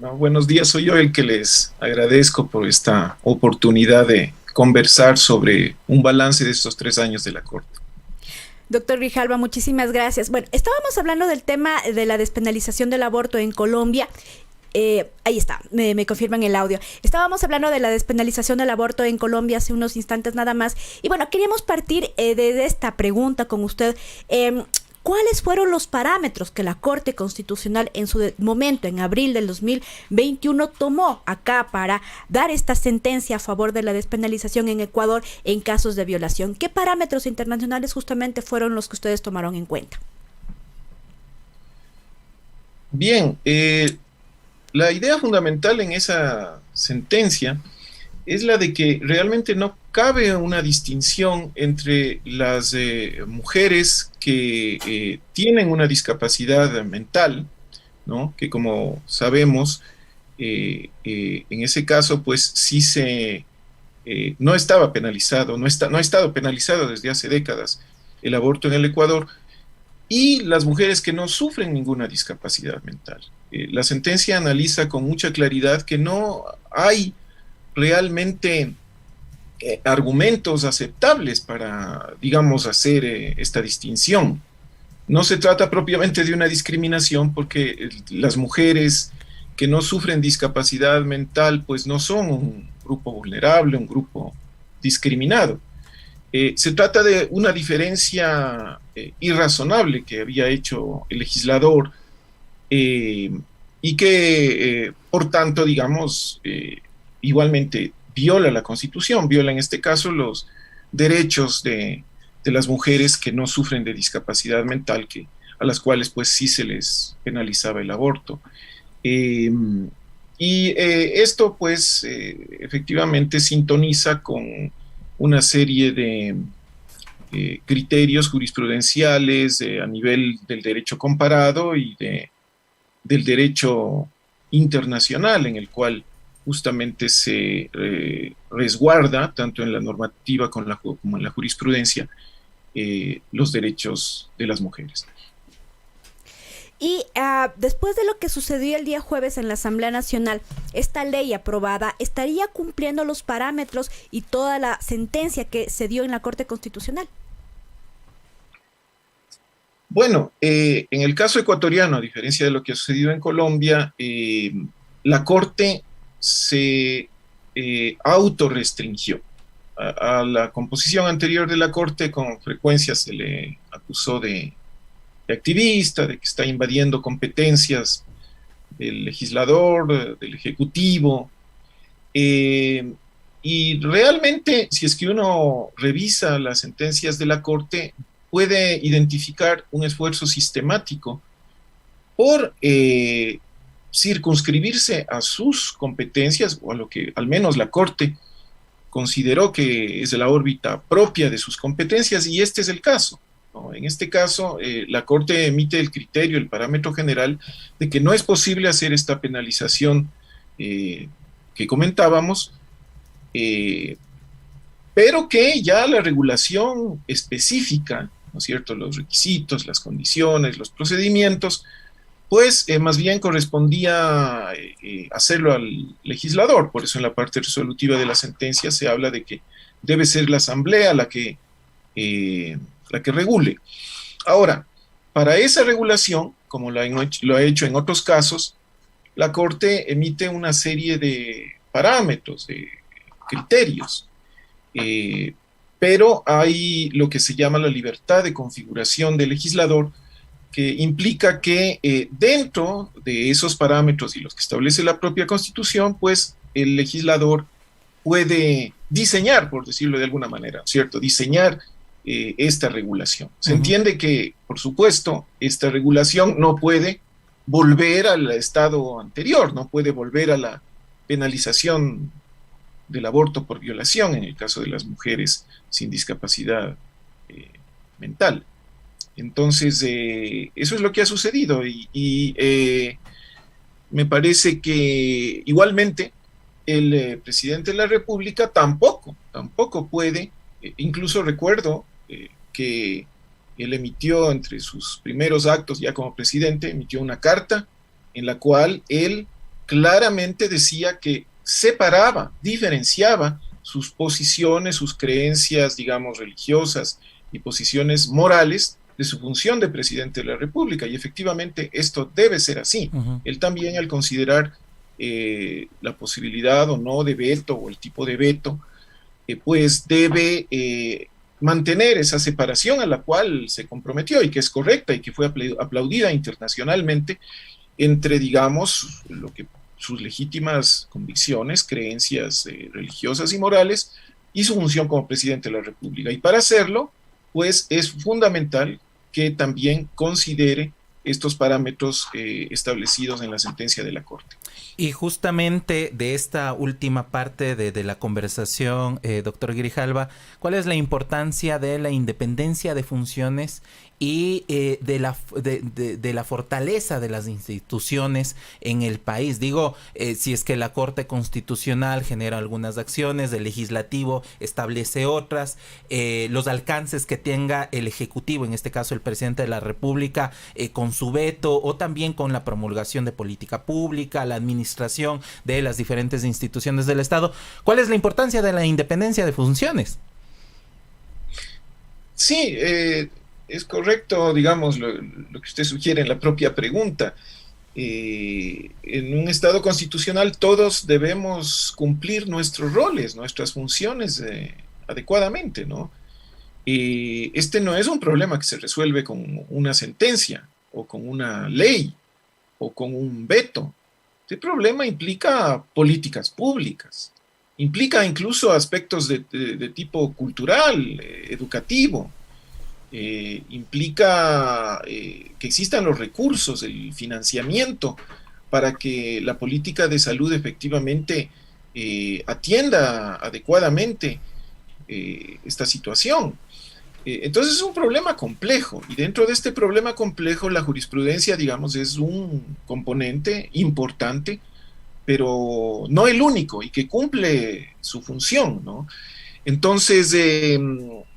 No, buenos días, soy yo el que les agradezco por esta oportunidad de conversar sobre un balance de estos 3 años de la Corte. Doctor Grijalva, muchísimas gracias. Bueno, estábamos hablando del tema de la despenalización del aborto en Colombia. Ahí está, me confirman el audio. Estábamos hablando de la despenalización del aborto en Colombia hace unos instantes nada más. Y bueno, queríamos partir de esta pregunta con usted. ¿Cuáles fueron los parámetros que la Corte Constitucional en su momento, en abril del 2021, tomó acá para dar esta sentencia a favor de la despenalización en Ecuador en casos de violación? ¿Qué parámetros internacionales justamente fueron los que ustedes tomaron en cuenta? Bien, la idea fundamental en esa sentencia es la de que realmente no cabe una distinción entre las mujeres que tienen una discapacidad mental, ¿no? Que como sabemos, en ese caso, pues sí no estaba penalizado, no ha estado penalizado desde hace décadas el aborto en el Ecuador, y las mujeres que no sufren ninguna discapacidad mental. La sentencia analiza con mucha claridad que no hay realmente argumentos aceptables para, digamos, hacer esta distinción. No se trata propiamente de una discriminación porque las mujeres que no sufren discapacidad mental pues no son un grupo vulnerable, un grupo discriminado. Se trata de una diferencia irrazonable que había hecho el legislador y que, por tanto, digamos, igualmente viola la Constitución, viola en este caso los derechos de las mujeres que no sufren de discapacidad mental, a las cuales pues sí se les penalizaba el aborto. Esto pues efectivamente sintoniza con una serie de criterios jurisprudenciales a nivel del derecho comparado y del derecho internacional, en el cual justamente se resguarda, tanto en la normativa como en la jurisprudencia, los derechos de las mujeres. Y después de lo que sucedió el día jueves en la Asamblea Nacional, esta ley aprobada estaría cumpliendo los parámetros y toda la sentencia que se dio en la Corte Constitucional. Bueno, en el caso ecuatoriano, a diferencia de lo que ha sucedido en Colombia, la Corte se autorrestringió. A la composición anterior de la Corte con frecuencia se le acusó de activista, de que está invadiendo competencias del legislador, del ejecutivo, y realmente, si es que uno revisa las sentencias de la Corte, puede identificar un esfuerzo sistemático por circunscribirse a sus competencias, o a lo que al menos la Corte consideró que es de la órbita propia de sus competencias, y este es el caso, ¿no? En este caso, la Corte emite el criterio, el parámetro general, de que no es posible hacer esta penalización que comentábamos, pero que ya la regulación específica, ¿no es cierto?, los requisitos, las condiciones, los procedimientos, pues más bien correspondía hacerlo al legislador. Por eso en la parte resolutiva de la sentencia se habla de que debe ser la Asamblea la que regule. Ahora, para esa regulación, como lo ha hecho en otros casos, la Corte emite una serie de parámetros, de criterios, pero hay lo que se llama la libertad de configuración del legislador, que implica que dentro de esos parámetros y los que establece la propia Constitución, pues el legislador puede diseñar, por decirlo de alguna manera, ¿cierto? Diseñar esta regulación. Se entiende que, por supuesto, esta regulación no puede volver al estado anterior, no puede volver a la penalización del aborto por violación en el caso de las mujeres sin discapacidad mental. Entonces, eso es lo que ha sucedido y me parece que igualmente el presidente de la República tampoco puede, incluso recuerdo que él emitió entre sus primeros actos ya como presidente, emitió una carta en la cual él claramente decía que separaba, diferenciaba sus posiciones, sus creencias, digamos, religiosas y posiciones morales de su función de presidente de la República. Y efectivamente esto debe ser así. Él también, al considerar la posibilidad o no de veto o el tipo de veto, pues debe mantener esa separación a la cual se comprometió y que es correcta y que fue aplaudida internacionalmente entre, digamos, lo que sus legítimas convicciones, creencias religiosas y morales y su función como presidente de la República. Y para hacerlo, pues es fundamental que también considere estos parámetros establecidos en la sentencia de la Corte. Y justamente de esta última parte de la conversación, doctor Grijalva, ¿cuál es la importancia de la independencia de funciones y de la fortaleza de las instituciones en el país? Digo, si es que la Corte Constitucional genera algunas acciones, el Legislativo establece otras, los alcances que tenga el Ejecutivo, en este caso el Presidente de la República, con su veto o también con la promulgación de política pública, la administración de las diferentes instituciones del Estado. ¿Cuál es la importancia de la independencia de funciones? Sí, es correcto, digamos, lo que usted sugiere en la propia pregunta. En un Estado constitucional todos debemos cumplir nuestros roles, nuestras funciones adecuadamente, ¿no? Este no es un problema que se resuelve con una sentencia o con una ley o con un veto. Este problema implica políticas públicas, implica incluso aspectos de tipo cultural, educativo, implica que existan los recursos, el financiamiento para que la política de salud efectivamente atienda adecuadamente esta situación. Entonces es un problema complejo, y dentro de este problema complejo la jurisprudencia, digamos, es un componente importante, pero no el único, y que cumple su función, ¿no? Entonces,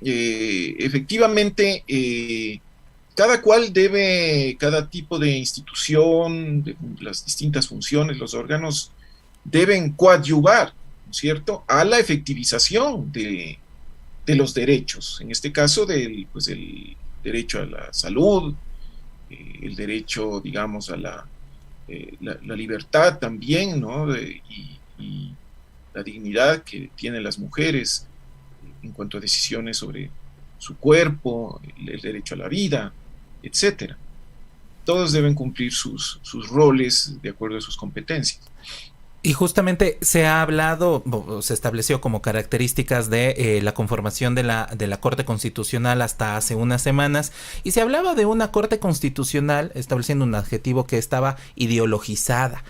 efectivamente, cada tipo de institución, de las distintas funciones, los órganos, deben coadyuvar, ¿no es cierto?, a la efectivización de los derechos, en este caso el derecho a la salud, el derecho, digamos, a la libertad también, ¿no? Y la dignidad que tienen las mujeres en cuanto a decisiones sobre su cuerpo, el derecho a la vida, etcétera. Todos deben cumplir sus roles de acuerdo a sus competencias. Y justamente se ha hablado, se estableció como características de la conformación de la Corte Constitucional hasta hace unas semanas, y se hablaba de una Corte Constitucional, estableciendo un adjetivo, que estaba ideologizada.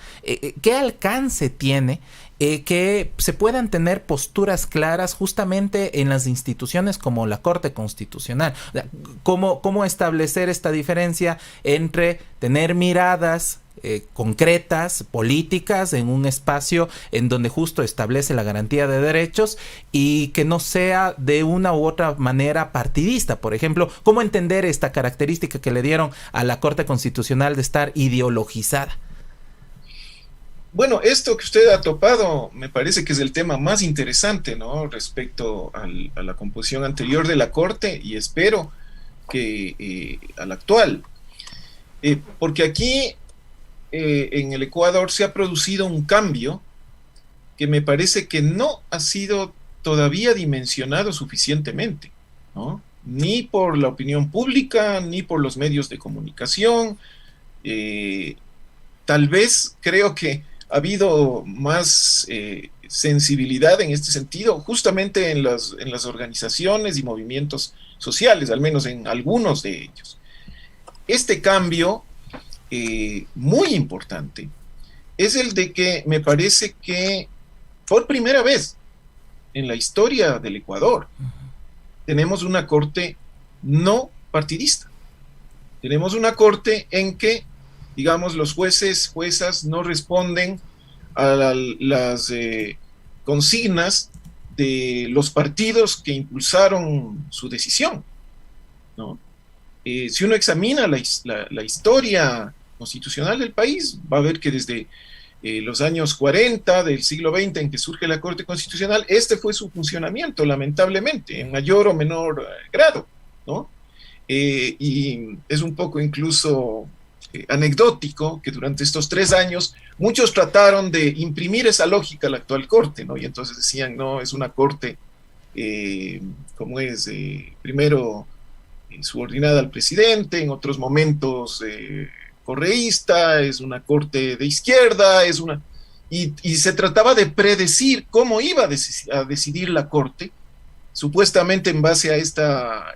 ¿Qué alcance tiene que se puedan tener posturas claras justamente en las instituciones como la Corte Constitucional? ¿Cómo establecer esta diferencia entre tener miradas concretas, políticas, en un espacio en donde justo establece la garantía de derechos, y que no sea de una u otra manera partidista? Por ejemplo, ¿cómo entender esta característica que le dieron a la Corte Constitucional de estar ideologizada? Bueno, esto que usted ha topado me parece que es el tema más interesante, ¿no?, respecto a la composición anterior de la Corte, y espero que a la actual. Porque aquí en el Ecuador se ha producido un cambio que me parece que no ha sido todavía dimensionado suficientemente, ¿no?, ni por la opinión pública, ni por los medios de comunicación. Tal vez creo que ha habido más sensibilidad en este sentido, justamente en las organizaciones y movimientos sociales, al menos en algunos de ellos. Este cambio muy importante es el de que me parece que por primera vez en la historia del Ecuador tenemos una corte no partidista. Tenemos una corte en que, digamos, los jueces, juezas no responden a las consignas de los partidos que impulsaron su decisión, ¿no? Si uno examina la historia constitucional del país, va a ver que desde los años 40 del siglo XX en que surge la Corte Constitucional, este fue su funcionamiento, lamentablemente, en mayor o menor grado, ¿no? Y es un poco incluso anecdótico que durante estos 3 años muchos trataron de imprimir esa lógica a la actual Corte, ¿no? Y entonces decían, no, es una Corte, como es, primero subordinada al presidente, en otros momentos correísta, es una Corte de izquierda, y se trataba de predecir cómo iba a decidir la Corte, supuestamente en base a esta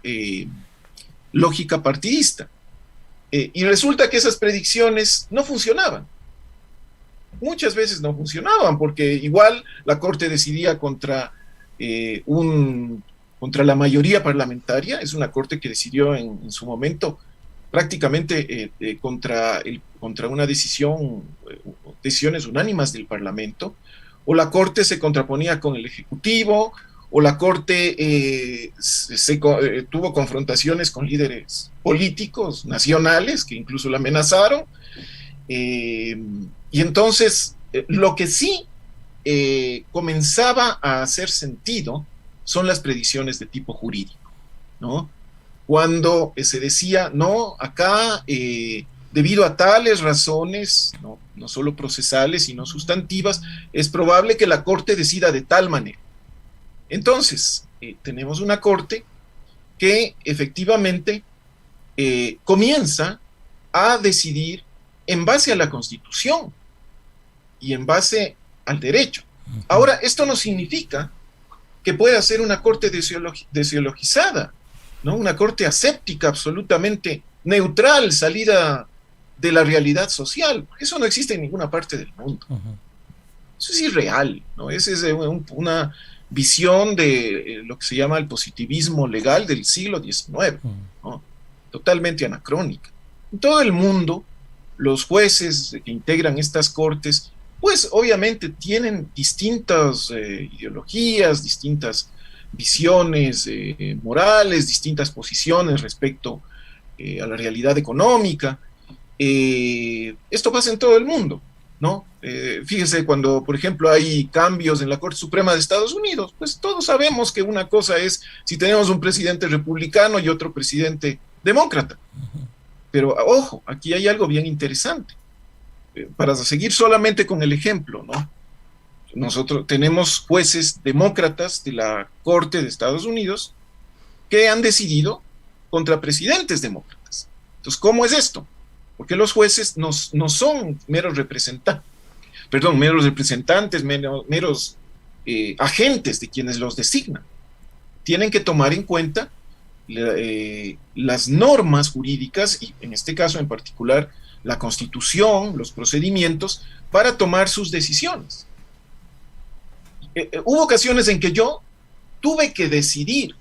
lógica partidista. Y resulta que esas predicciones no funcionaban. Muchas veces no funcionaban, porque igual la Corte decidía contra la mayoría parlamentaria. Es una Corte que decidió en su momento prácticamente contra una decisiones unánimas del Parlamento, o la Corte se contraponía con el Ejecutivo, o la Corte tuvo confrontaciones con líderes políticos nacionales que incluso la amenazaron, y entonces lo que sí comenzaba a hacer sentido son las predicciones de tipo jurídico, ¿no? Cuando se decía, no, acá, debido a tales razones, no solo procesales, sino sustantivas, es probable que la Corte decida de tal manera. Entonces, tenemos una Corte que efectivamente comienza a decidir en base a la Constitución y en base al derecho. Ahora, esto no significa que pueda ser una Corte desideologizada, ¿no? Una Corte aséptica, absolutamente neutral, salida de la realidad social. Eso no existe en ninguna parte del mundo. Eso es irreal, ¿no? Esa es una visión de lo que se llama el positivismo legal del siglo XIX, ¿no? Totalmente anacrónica. En todo el mundo, los jueces que integran estas cortes, pues obviamente tienen distintas ideologías, distintas visiones morales, distintas posiciones respecto a la realidad económica. Esto pasa en todo el mundo, ¿no? Fíjese, cuando, por ejemplo, hay cambios en la Corte Suprema de Estados Unidos, pues todos sabemos que una cosa es si tenemos un presidente republicano y otro presidente demócrata. Pero, ojo, aquí hay algo bien interesante. Para seguir solamente con el ejemplo, ¿no? Nosotros tenemos jueces demócratas de la Corte de Estados Unidos que han decidido contra presidentes demócratas. Entonces, ¿cómo es esto? Porque los jueces no son meros representantes, meros agentes de quienes los designan. Tienen que tomar en cuenta las normas jurídicas, y en este caso en particular la Constitución, los procedimientos, para tomar sus decisiones. Hubo ocasiones en que yo tuve que decidir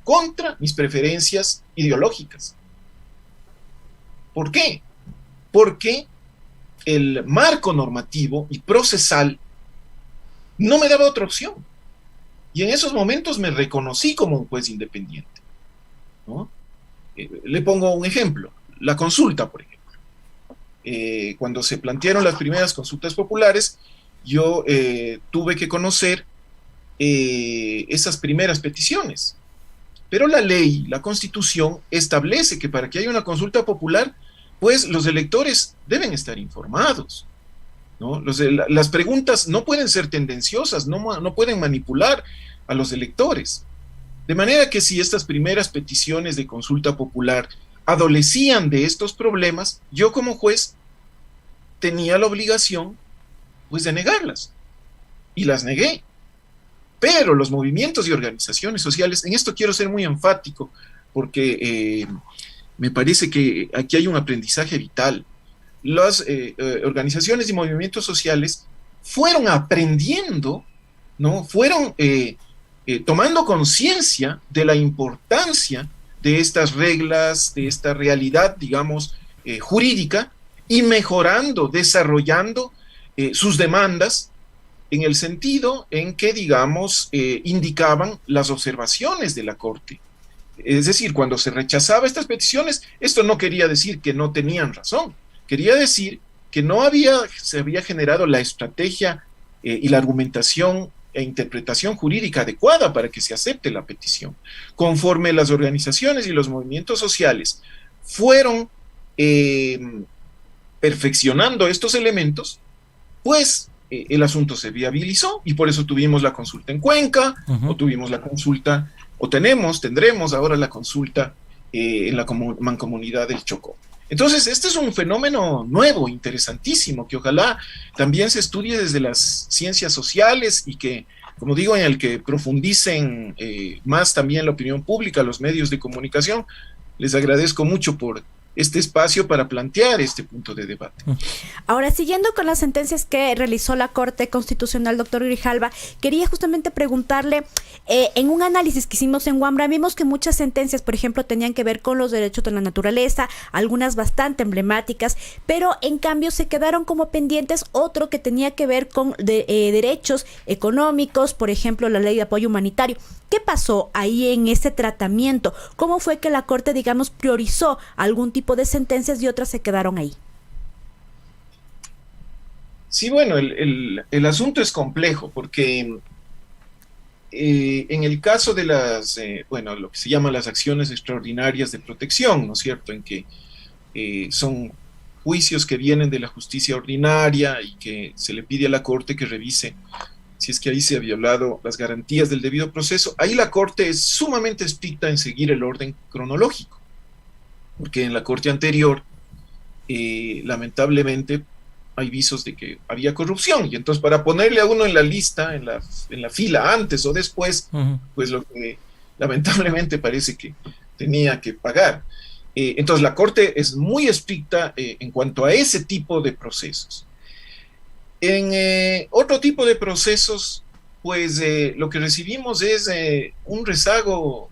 contra mis preferencias ideológicas. ¿Por qué? Porque el marco normativo y procesal no me daba otra opción. Y en esos momentos me reconocí como un juez independiente, ¿no? Le pongo un ejemplo, la consulta, por ejemplo. Cuando se plantearon las primeras consultas populares, yo tuve que conocer esas primeras peticiones. Pero la ley, la Constitución, establece que para que haya una consulta popular, pues los electores deben estar informados, ¿no? Las preguntas no pueden ser tendenciosas, no pueden manipular a los electores. De manera que si estas primeras peticiones de consulta popular adolecían de estos problemas, yo como juez tenía la obligación, pues, de negarlas. Y las negué. Pero los movimientos y organizaciones sociales, en esto quiero ser muy enfático, porque me parece que aquí hay un aprendizaje vital. Las organizaciones y movimientos sociales fueron aprendiendo, ¿no? Fueron tomando conciencia de la importancia de estas reglas, de esta realidad, digamos, jurídica, y mejorando, desarrollando sus demandas en el sentido en que, digamos, indicaban las observaciones de la Corte. Es decir, cuando se rechazaba estas peticiones, esto no quería decir que no tenían razón, quería decir que se había generado la estrategia y la argumentación e interpretación jurídica adecuada para que se acepte la petición. Conforme las organizaciones y los movimientos sociales fueron perfeccionando estos elementos, pues el asunto se viabilizó y por eso tuvimos la consulta en Cuenca, o tuvimos la consulta, o tendremos ahora la consulta en la mancomunidad del Chocó. Entonces, este es un fenómeno nuevo, interesantísimo, que ojalá también se estudie desde las ciencias sociales y que, como digo, en el que profundicen más también la opinión pública, los medios de comunicación. Les agradezco mucho por este espacio para plantear este punto de debate. Ahora, siguiendo con las sentencias que realizó la Corte Constitucional, doctor Grijalva, quería justamente preguntarle, en un análisis que hicimos en Wambra, vimos que muchas sentencias, por ejemplo, tenían que ver con los derechos de la naturaleza, algunas bastante emblemáticas, pero en cambio se quedaron como pendientes otro que tenía que ver con derechos económicos, por ejemplo, la ley de apoyo humanitario. ¿Qué pasó ahí en ese tratamiento? ¿Cómo fue que la Corte, digamos, priorizó algún tipo de sentencias y otras se quedaron ahí? Sí, bueno, el asunto es complejo porque en el caso de lo que se llama las acciones extraordinarias de protección, ¿no es cierto?, en que son juicios que vienen de la justicia ordinaria y que se le pide a la Corte que revise si es que ahí se ha violado las garantías del debido proceso. Ahí la Corte es sumamente estricta en seguir el orden cronológico, porque en la Corte anterior, lamentablemente, hay visos de que había corrupción, y entonces para ponerle a uno en la lista, en la fila, antes o después, pues lo que lamentablemente parece que tenía que pagar. Entonces la Corte es muy estricta en cuanto a ese tipo de procesos. En otro tipo de procesos, pues lo que recibimos es un rezago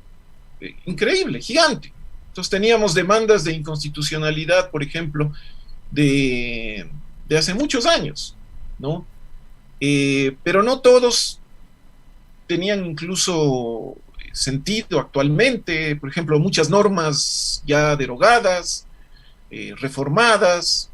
increíble, gigante. Entonces teníamos demandas de inconstitucionalidad, por ejemplo, de hace muchos años, ¿no? Pero no todos tenían incluso sentido actualmente. Por ejemplo, muchas normas ya derogadas, reformadas,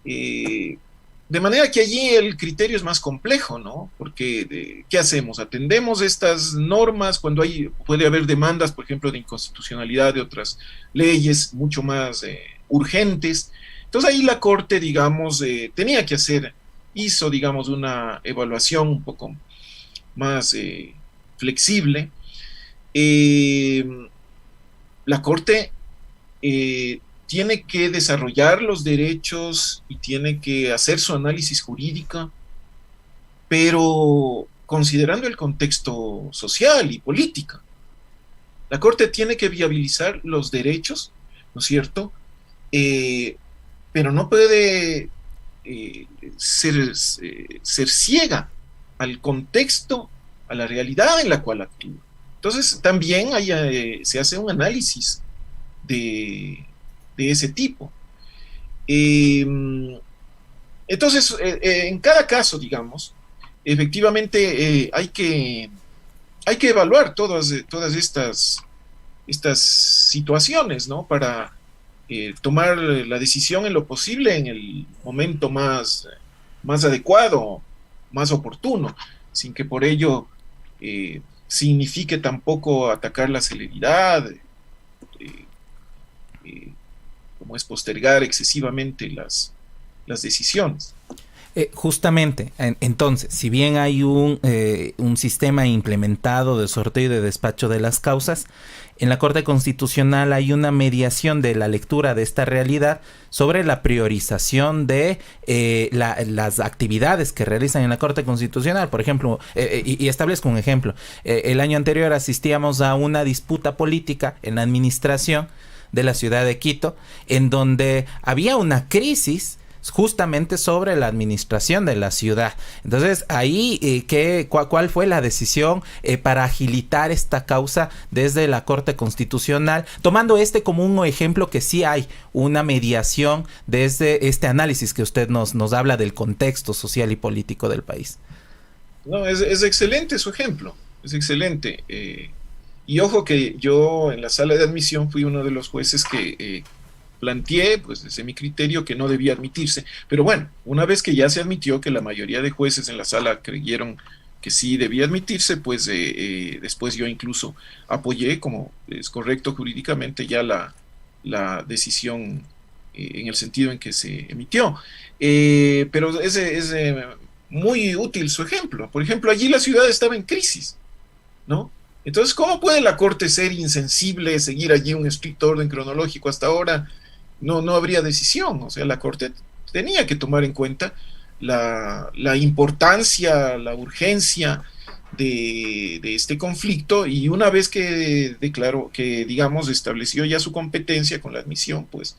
de manera que allí el criterio es más complejo, ¿no? Porque, ¿qué hacemos? ¿Atendemos estas normas cuando puede haber demandas, por ejemplo, de inconstitucionalidad de otras leyes mucho más urgentes? Entonces ahí la Corte, digamos, hizo, digamos, una evaluación un poco más flexible. La Corte tiene que desarrollar los derechos y tiene que hacer su análisis jurídico, pero considerando el contexto social y político. La Corte tiene que viabilizar los derechos, ¿no es cierto? Pero no puede ser ciega al contexto, a la realidad en la cual actúa. Entonces, también se hace un análisis de ese tipo. Entonces, en cada caso, digamos, efectivamente hay que evaluar todas estas situaciones, ¿no? Para tomar la decisión en lo posible en el momento más adecuado, más oportuno, sin que por ello signifique tampoco atacar la celeridad, como es postergar excesivamente las decisiones. Justamente, entonces, si bien hay un sistema implementado de sorteo y de despacho de las causas, en la Corte Constitucional hay una mediación de la lectura de esta realidad sobre la priorización de las actividades que realizan en la Corte Constitucional. Por ejemplo, y establezco un ejemplo, el año anterior asistíamos a una disputa política en la administración de la ciudad de Quito, en donde había una crisis justamente sobre la administración de la ciudad. Entonces, ahí, ¿cuál fue la decisión para agilitar esta causa desde la Corte Constitucional? Tomando como un ejemplo que sí hay una mediación desde este análisis que usted nos habla del contexto social y político del país. No, es excelente su ejemplo, es excelente. Y ojo que yo en la sala de admisión fui uno de los jueces que planteé, pues desde mi criterio, que no debía admitirse. Pero bueno, una vez que ya se admitió, que la mayoría de jueces en la sala creyeron que sí debía admitirse, pues después yo incluso apoyé, como es correcto jurídicamente, ya la decisión en el sentido en que se emitió. Pero es muy útil su ejemplo. Por ejemplo, allí la ciudad estaba en crisis, ¿no? Entonces, ¿cómo puede la Corte ser insensible, seguir allí un estricto orden cronológico? Hasta ahora no habría decisión. O sea, la Corte tenía que tomar en cuenta la importancia, la urgencia de este conflicto, y una vez que declaró, que digamos estableció ya su competencia con la admisión, pues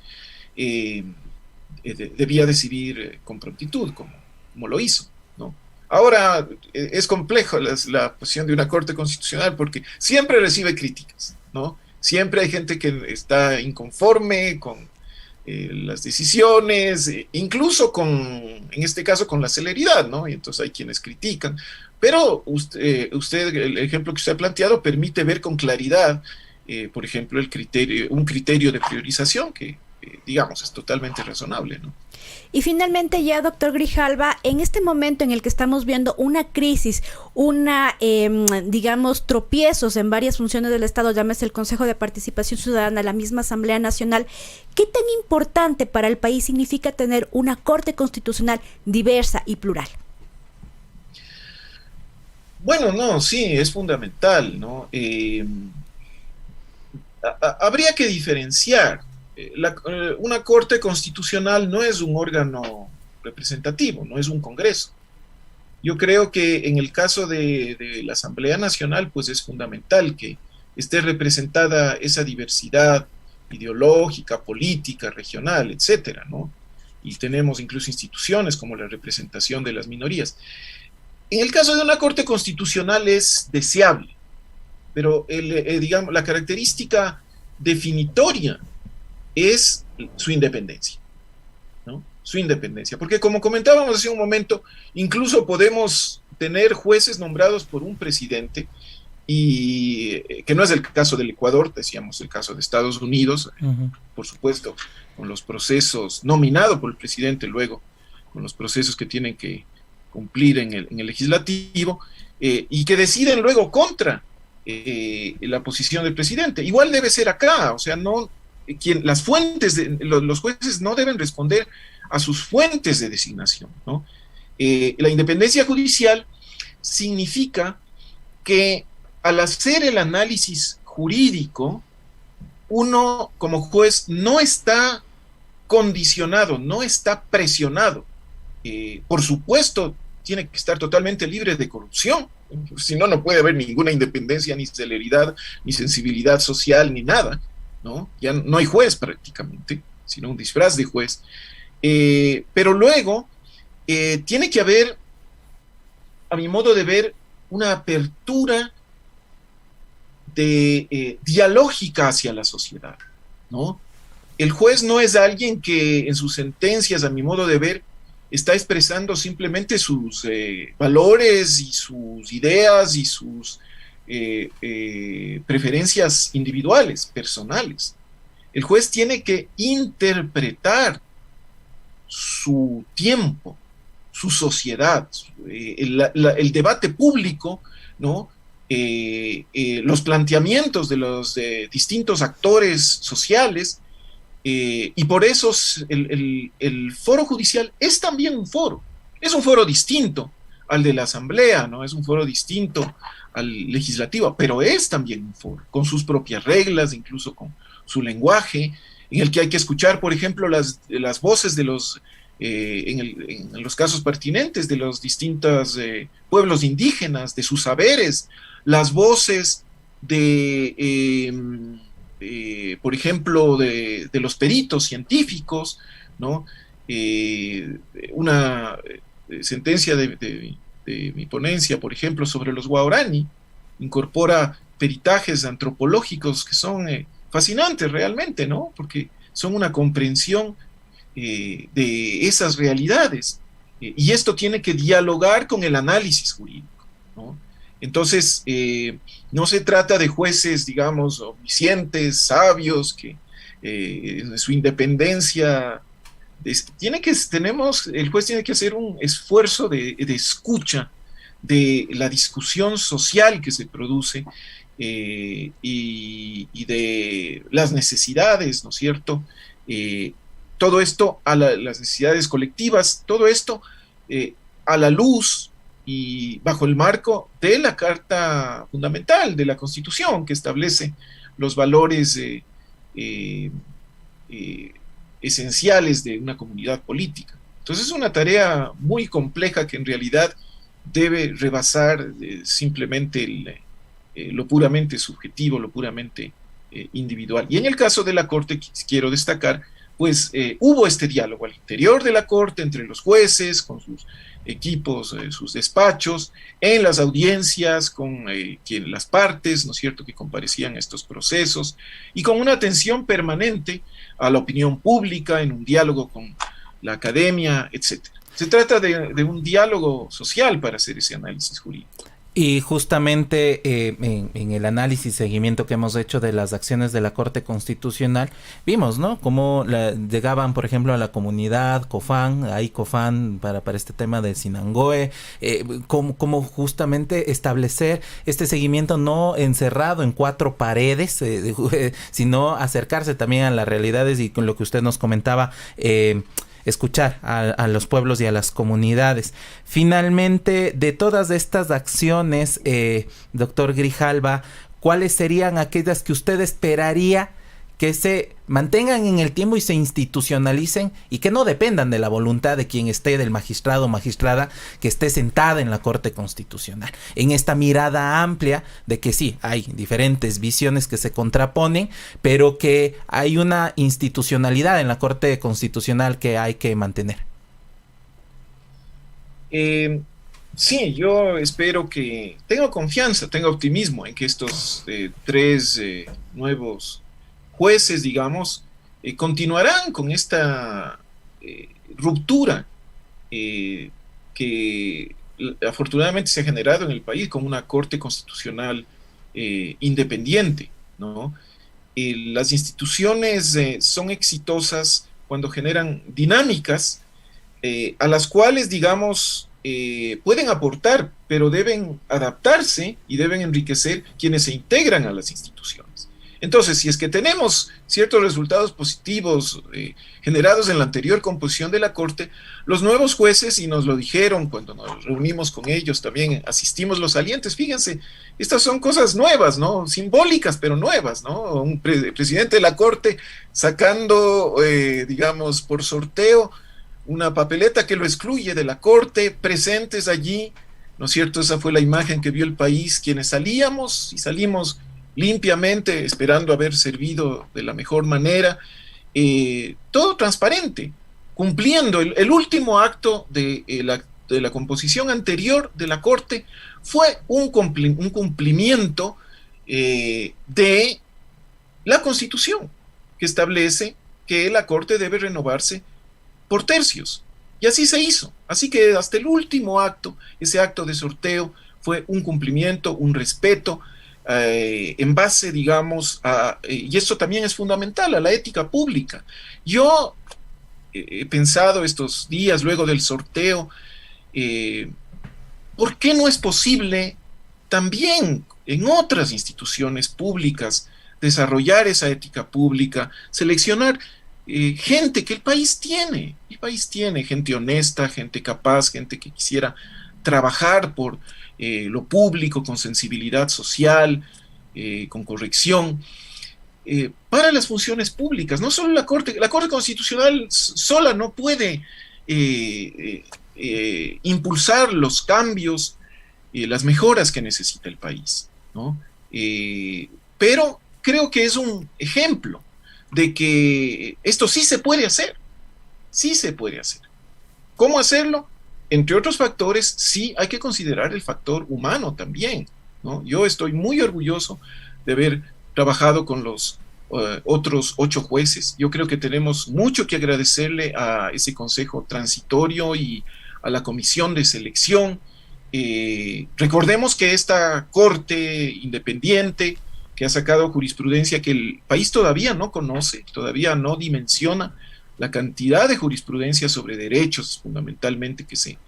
debía decidir con prontitud, como lo hizo, ¿no? Ahora es complejo la posición de una Corte Constitucional porque siempre recibe críticas, ¿no? Siempre hay gente que está inconforme con las decisiones, incluso en este caso con la celeridad, ¿no? Y entonces hay quienes critican, pero el ejemplo que usted ha planteado permite ver con claridad, por ejemplo, un criterio de priorización que, digamos, es totalmente razonable, ¿no? Y finalmente ya, doctor Grijalva, en este momento en el que estamos viendo una crisis, digamos, tropiezos en varias funciones del Estado, llámese el Consejo de Participación Ciudadana, la misma Asamblea Nacional, ¿qué tan importante para el país significa tener una Corte Constitucional diversa y plural? Bueno, no, sí, es fundamental, ¿no? Habría que diferenciar. Una Corte Constitucional no es un órgano representativo, no es un Congreso. Yo creo que en el caso de la Asamblea Nacional, pues es fundamental que esté representada esa diversidad ideológica, política, regional, etcétera, ¿no? Y tenemos incluso instituciones como la representación de las minorías. En el caso de una Corte Constitucional es deseable, pero digamos, la característica definitoria es su independencia, ¿no? Su independencia, porque como comentábamos hace un momento, incluso podemos tener jueces nombrados por un presidente, y que no es el caso del Ecuador, decíamos el caso de Estados Unidos, por supuesto, con los procesos, nominado por el presidente luego, con los procesos que tienen que cumplir en el legislativo, y que deciden luego contra la posición del presidente. Igual debe ser acá, o sea, las fuentes los jueces no deben responder a sus fuentes de designación, ¿no? La independencia judicial significa que al hacer el análisis jurídico, uno como juez no está condicionado, no está presionado. Por supuesto, tiene que estar totalmente libre de corrupción, si no, no puede haber ninguna independencia, ni celeridad, ni sensibilidad social, ni nada, ¿no? Ya no hay juez prácticamente, sino un disfraz de juez. Pero luego tiene que haber, a mi modo de ver, una apertura dialógica hacia la sociedad, ¿no? El juez no es alguien que en sus sentencias, a mi modo de ver, está expresando simplemente sus valores y sus ideas y sus preferencias individuales, personales. El juez tiene que interpretar su tiempo, su sociedad, el debate público, ¿no? Los planteamientos de los distintos actores sociales, y por eso el foro judicial es también un foro. Es un foro distinto al de la asamblea, ¿no? Es un foro distinto al legislativo, pero es también un foro, con sus propias reglas, incluso con su lenguaje, en el que hay que escuchar, por ejemplo, las voces de en los casos pertinentes de los distintos pueblos indígenas, de sus saberes, las voces por ejemplo, de los peritos científicos, ¿no? Una sentencia de mi ponencia, por ejemplo, sobre los Guarani, incorpora peritajes antropológicos que son fascinantes realmente, ¿no? Porque son una comprensión de esas realidades, y esto tiene que dialogar con el análisis jurídico, ¿no? Entonces, no se trata de jueces, digamos, omniscientes, sabios, que su independencia. El juez tiene que hacer un esfuerzo de escucha de la discusión social que se produce y de las necesidades, ¿no es cierto? Todo esto las necesidades colectivas, todo esto a la luz y bajo el marco de la Carta Fundamental, de la Constitución, que establece los valores esenciales de una comunidad política. Entonces es una tarea muy compleja que en realidad debe rebasar simplemente lo puramente subjetivo, lo puramente individual. Y en el caso de la Corte, quiero destacar, pues hubo este diálogo al interior de la Corte, entre los jueces, con sus equipos, sus despachos, en las audiencias, con las partes, ¿no es cierto?, que comparecían a estos procesos, y con una atención permanente a la opinión pública, en un diálogo con la academia, etc. Se trata de un diálogo social para hacer ese análisis jurídico. Y justamente en el análisis y seguimiento que hemos hecho de las acciones de la Corte Constitucional, vimos, ¿no?, cómo llegaban, por ejemplo, a la comunidad, COFAN para este tema de Sinangoe, cómo justamente establecer este seguimiento no encerrado en cuatro paredes, sino acercarse también a las realidades y con lo que usted nos comentaba, escuchar a los pueblos y a las comunidades. Finalmente, de todas estas acciones, doctor Grijalva, ¿cuáles serían aquellas que usted esperaría que se mantengan en el tiempo y se institucionalicen y que no dependan de la voluntad de quien esté, del magistrado o magistrada que esté sentada en la Corte Constitucional? En esta mirada amplia de que sí, hay diferentes visiones que se contraponen, pero que hay una institucionalidad en la Corte Constitucional que hay que mantener. Sí, yo espero tengo confianza, tengo optimismo en que estos tres nuevos jueces, digamos, continuarán con esta ruptura que afortunadamente se ha generado en el país con una Corte Constitucional independiente, ¿no? Las instituciones son exitosas cuando generan dinámicas a las cuales, digamos, pueden aportar, pero deben adaptarse y deben enriquecer quienes se integran a las instituciones. Entonces, si es que tenemos ciertos resultados positivos generados en la anterior composición de la Corte, los nuevos jueces, y nos lo dijeron cuando nos reunimos con ellos, también asistimos los salientes, fíjense, estas son cosas nuevas, ¿no? Simbólicas, pero nuevas, ¿no? Un presidente de la Corte sacando, digamos, por sorteo, una papeleta que lo excluye de la Corte, presentes allí, ¿no es cierto? Esa fue la imagen que vio el país, quienes salíamos, y salimos limpiamente, esperando haber servido de la mejor manera, todo transparente, cumpliendo el último acto de la composición anterior de la Corte fue un cumplimiento de la Constitución, que establece que la Corte debe renovarse por tercios, y así se hizo. Así que hasta el último acto, ese acto de sorteo fue un cumplimiento, un respeto, en base, digamos, y esto también es fundamental, a la ética pública. Yo he pensado estos días, luego del sorteo, ¿por qué no es posible también en otras instituciones públicas desarrollar esa ética pública, seleccionar gente que el país tiene gente honesta, gente capaz, gente que quisiera trabajar por lo público, con sensibilidad social, con corrección, para las funciones públicas? No solo la Corte Constitucional sola no puede impulsar los cambios, las mejoras que necesita el país, ¿no? Pero creo que es un ejemplo de que esto sí se puede hacer, sí se puede hacer. ¿Cómo hacerlo? Entre otros factores, sí hay que considerar el factor humano también, ¿no? Yo estoy muy orgulloso de haber trabajado con los otros 8 jueces. Yo creo que tenemos mucho que agradecerle a ese consejo transitorio y a la comisión de selección. Recordemos que esta corte independiente que ha sacado jurisprudencia que el país todavía no conoce, todavía no dimensiona la cantidad de jurisprudencia sobre derechos fundamentalmente que se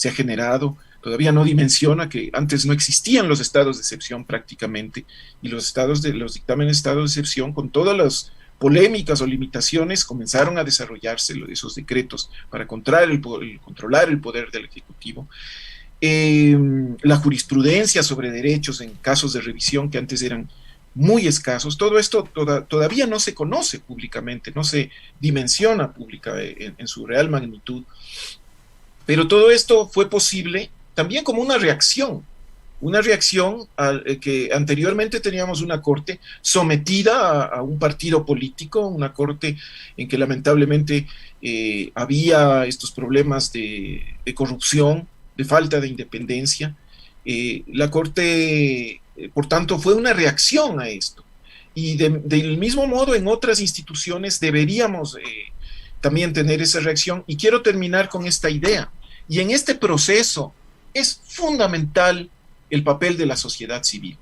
ha generado, todavía no dimensiona que antes no existían los estados de excepción prácticamente, y los dictámenes de estado de excepción, con todas las polémicas o limitaciones, comenzaron a desarrollarse esos decretos para controlar el poder del Ejecutivo. La jurisprudencia sobre derechos en casos de revisión que antes eran muy escasos, todo esto todavía no se conoce públicamente, no se dimensiona en su real magnitud, pero todo esto fue posible también como una reacción a que anteriormente teníamos una corte sometida a un partido político, una corte en que lamentablemente había estos problemas de corrupción, de falta de independencia. La corte, por tanto, fue una reacción a esto. Y del mismo modo en otras instituciones deberíamos también tener esa reacción. Y quiero terminar con esta idea. Y en este proceso es fundamental el papel de la sociedad civil,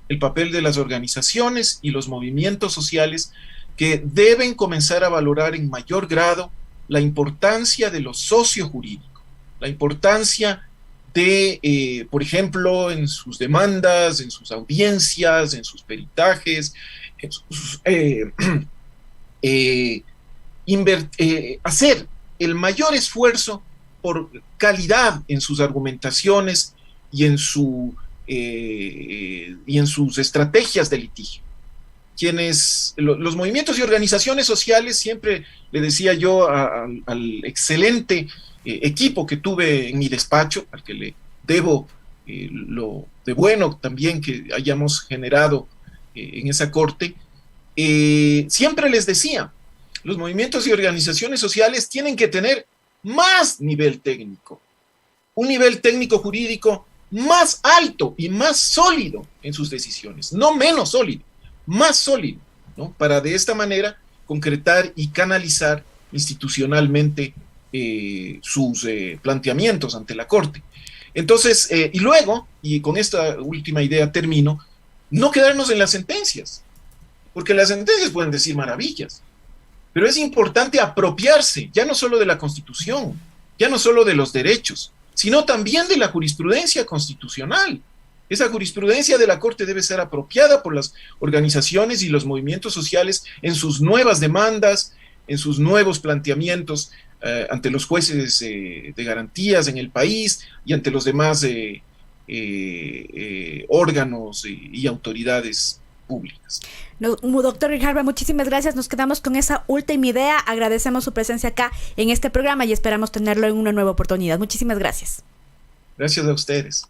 el papel de las organizaciones y los movimientos sociales que deben comenzar a valorar en mayor grado la importancia de lo sociojurídico, la importancia de, por ejemplo, en sus demandas, en sus audiencias, en sus peritajes, en sus, hacer el mayor esfuerzo por calidad en sus argumentaciones y en sus estrategias de litigio. Los movimientos y organizaciones sociales, siempre le decía yo al excelente equipo que tuve en mi despacho, al que le debo lo de bueno también que hayamos generado en esa corte, siempre les decía, los movimientos y organizaciones sociales tienen que tener más nivel técnico, un nivel técnico jurídico más alto y más sólido en sus decisiones, no menos sólido, más sólido, ¿no? Para de esta manera concretar y canalizar institucionalmente sus planteamientos ante la Corte. Entonces, y luego, y con esta última idea termino, no quedarnos en las sentencias, porque las sentencias pueden decir maravillas, pero es importante apropiarse, ya no solo de la Constitución, ya no solo de los derechos, sino también de la jurisprudencia constitucional. Esa jurisprudencia de la Corte debe ser apropiada por las organizaciones y los movimientos sociales en sus nuevas demandas, en sus nuevos planteamientos ante los jueces de garantías en el país y ante los demás órganos y autoridades públicas. No, doctor Grijalva, muchísimas gracias. Nos quedamos con esa última idea. Agradecemos su presencia acá en este programa y esperamos tenerlo en una nueva oportunidad. Muchísimas gracias. Gracias a ustedes.